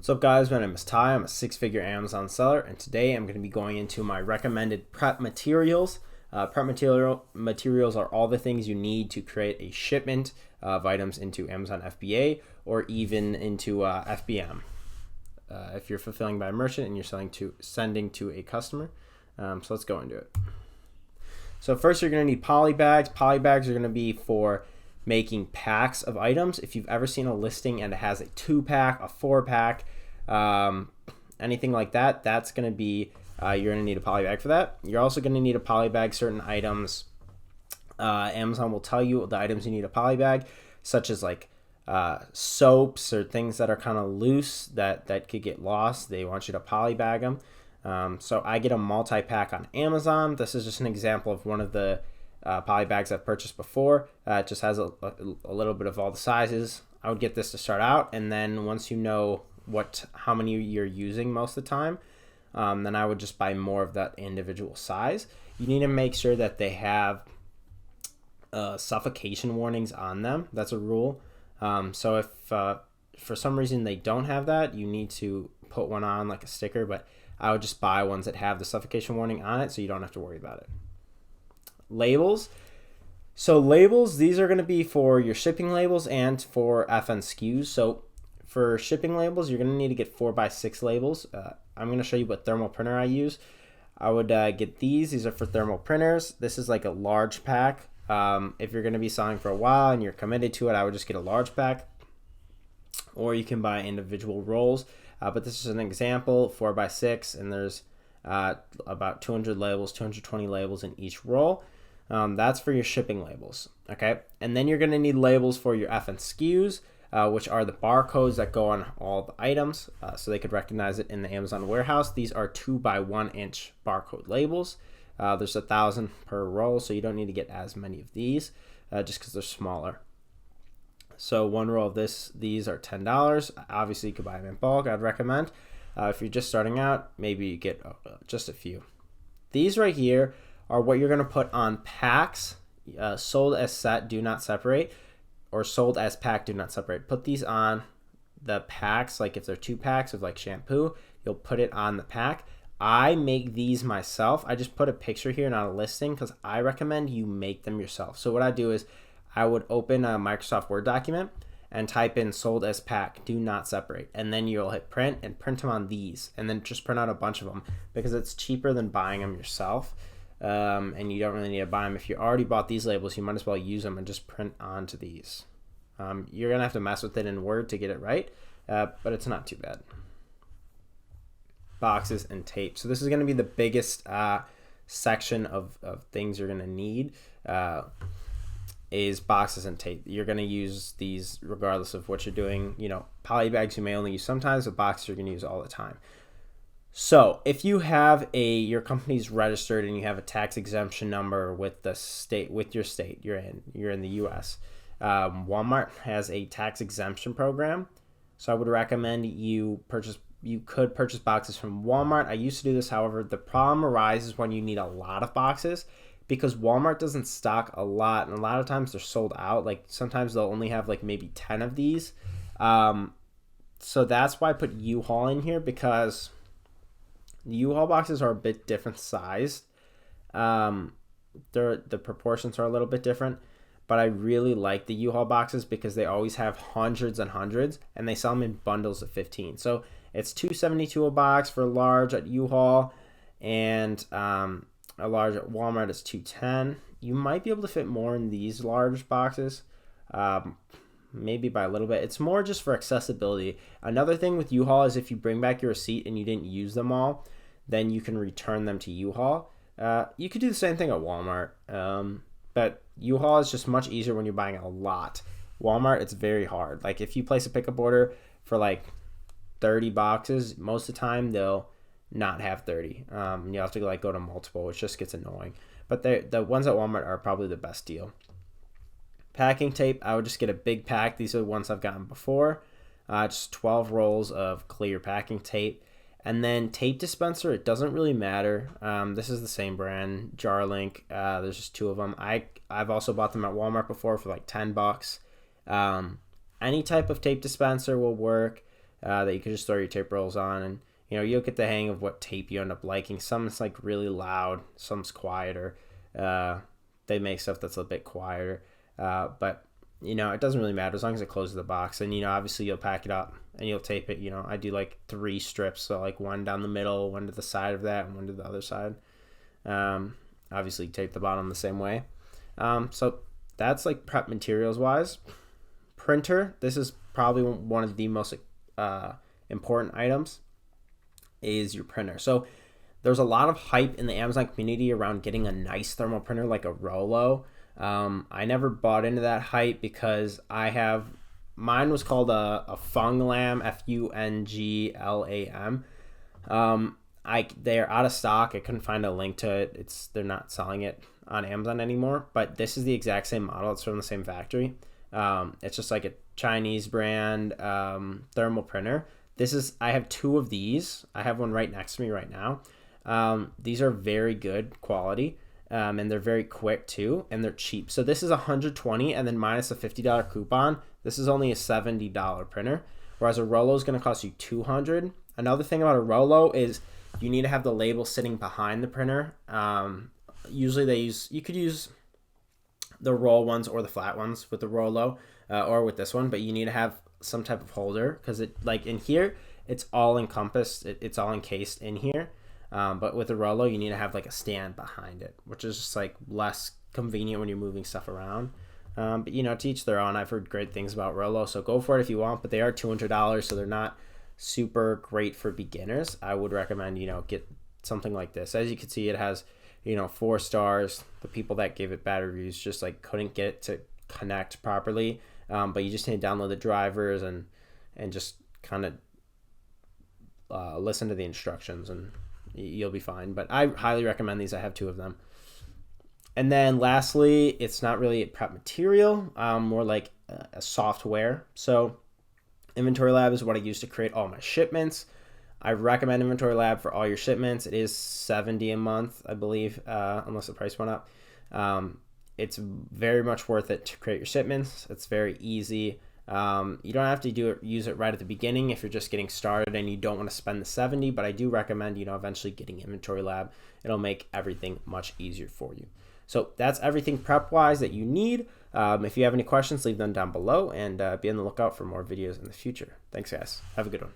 What's up, guys? My name is Ty. I'm a six-figure Amazon seller, and today I'm going to be going into my recommended prep materials. Materials are all the things you need to create a shipment of items into Amazon FBA or even into FBM. If you're fulfilling by a merchant and you're sending to a customer. So let's go into it. So first, you're going to need poly bags. Poly bags are going to be for making packs of items. If you've ever seen a listing and it has a 2-pack, a 4-pack, anything like that, that's going to be, you're going to need a poly bag for that. You're also going to need a poly bag certain items. Amazon will tell you the items you need a poly bag, such as like soaps or things that are kind of loose that could get lost. They want you to poly bag them. So I get a multi-pack on Amazon. This is just an example of one of the poly bags I've purchased before. It just has a little bit of all the sizes. I would get this to start out, and then once you know how many you're using most of the time, then I would just buy more of that individual size. You need to make sure that they have suffocation warnings on them. That's a rule. So if for some reason they don't have that, you need to put one on, like a sticker, but I would just buy ones that have the suffocation warning on it so you don't have to worry about it. Labels. So labels, these are going to be for your shipping labels and for FN SKUs. So for shipping labels, you're going to need to get 4x6 labels. I'm going to show you what thermal printer I use. I would get these. These are for thermal printers. This is like a large pack. If you're going to be selling for a while and you're committed to it, I would just get a large pack. Or you can buy individual rolls. But this is an example, 4x6, and there's about 200 labels, 220 labels in each roll. That's for your shipping labels, okay? And then you're going to need labels for your FN SKUs, which are the barcodes that go on all the items, so they could recognize it in the Amazon warehouse. These are 2x1 inch barcode labels. There's 1,000 per roll, so you don't need to get as many of these, just because they're smaller. So one roll of these are $10. Obviously, you could buy them in bulk. I'd recommend. If you're just starting out, maybe you get just a few. These right here are what you're going to put on packs, sold as set, do not separate, or sold as pack, do not separate. Put these on the packs, like if they're 2 packs of like shampoo, you'll put it on the pack. I make these myself. I just put a picture here, not a listing, because I recommend you make them yourself. So what I do is I would open a Microsoft Word document and type in sold as pack, do not separate. And then you'll hit print and print them on these. And then just print out a bunch of them because it's cheaper than buying them yourself. And you don't really need to buy them. If you already bought these labels, you might as well use them and just print onto these. You're going to have to mess with it in Word to get it right, but it's not too bad. Boxes and tape. So this is going to be the biggest section of things you're going to need. Is boxes and tape. You're going to use these regardless of what you're doing. You know, poly bags you may only use sometimes, but boxes you're going to use all the time. So if you have your company's registered and you have a tax exemption number with the state, with your state you're in the US, Walmart has a tax exemption program. So I would recommend you could purchase boxes from Walmart. I used to do this, however, the problem arises when you need a lot of boxes, because Walmart doesn't stock a lot, and a lot of times they're sold out. Like sometimes they'll only have like maybe 10 of these. So that's why I put U-Haul in here, because the U-Haul boxes are a bit different sized. The proportions are a little bit different, but I really like the U-Haul boxes because they always have hundreds and hundreds, and they sell them in bundles of 15. So it's $2.72 a box for large at U-Haul, and a large at Walmart is $2.10. You might be able to fit more in these large boxes, maybe by a little bit. It's more just for accessibility. Another thing with U-Haul is if you bring back your receipt and you didn't use them all, then you can return them to U-Haul. You could do the same thing at Walmart, but U-Haul is just much easier when you're buying a lot. Walmart, it's very hard. Like if you place a pickup order for like 30 boxes, most of the time they'll not have 30. You have to like go to multiple, which just gets annoying. But the ones at Walmart are probably the best deal. Packing tape, I would just get a big pack. These are the ones I've gotten before. Just 12 rolls of clear packing tape. And then tape dispenser, it doesn't really matter. This is the same brand, Jarlink. There's just 2 of them. I've also bought them at Walmart before for like $10. Any type of tape dispenser will work. that you can just throw your tape rolls on, and you'll get the hang of what tape you end up liking. Some's like really loud, some's quieter. They make stuff that's a bit quieter, but it doesn't really matter as long as it closes the box. And obviously you'll pack it up and you'll tape it. I do like 3 strips, so like one down the middle, one to the side of that, and one to the other side. Obviously tape the bottom the same way. So that's like prep materials wise. Printer, this is probably one of the most important items, is your printer. So there's a lot of hype in the Amazon community around getting a nice thermal printer like a Rollo. I never bought into that hype because mine was called a Funglam, Funglam. They're out of stock. I couldn't find a link to it. They're not selling it on Amazon anymore, but this is the exact same model. It's from the same factory. It's just like a Chinese brand thermal printer. I have 2 of these. I have one right next to me right now. These are very good quality, and they're very quick too, and they're cheap. So this is $120, and then minus a $50 coupon, this is only a $70 printer, whereas a Rollo is going to cost you $200. Another thing about a Rollo is you need to have the label sitting behind the printer. Usually you could use the roll ones or the flat ones with the Rollo, or with this one, but you need to have some type of holder, because it, like in here, it's all encompassed, it's all encased in here. But with the Rollo, you need to have like a stand behind it, which is just like less convenient when you're moving stuff around. But to each their own. I've heard great things about Rollo, so go for it if you want, but they are $200, so they're not super great for beginners. I would recommend, get something like this. As you can see, it has, 4 stars. The people that gave it bad reviews just like couldn't get it to connect properly. But you just need to download the drivers and just kind of listen to the instructions, and you'll be fine. But I highly recommend these. I have 2 of them. And then lastly, it's not really a prep material, more like a software. So Inventory Lab is what I use to create all my shipments. I recommend Inventory Lab for all your shipments. It is $70 a month, I believe, unless the price went up. It's very much worth it to create your shipments. It's very easy. You don't have to use it right at the beginning if you're just getting started and you don't want to spend the $70, but I do recommend, eventually getting Inventory Lab. It'll make everything much easier for you. So that's everything prep-wise that you need. If you have any questions, leave them down below, and be on the lookout for more videos in the future. Thanks, guys. Have a good one.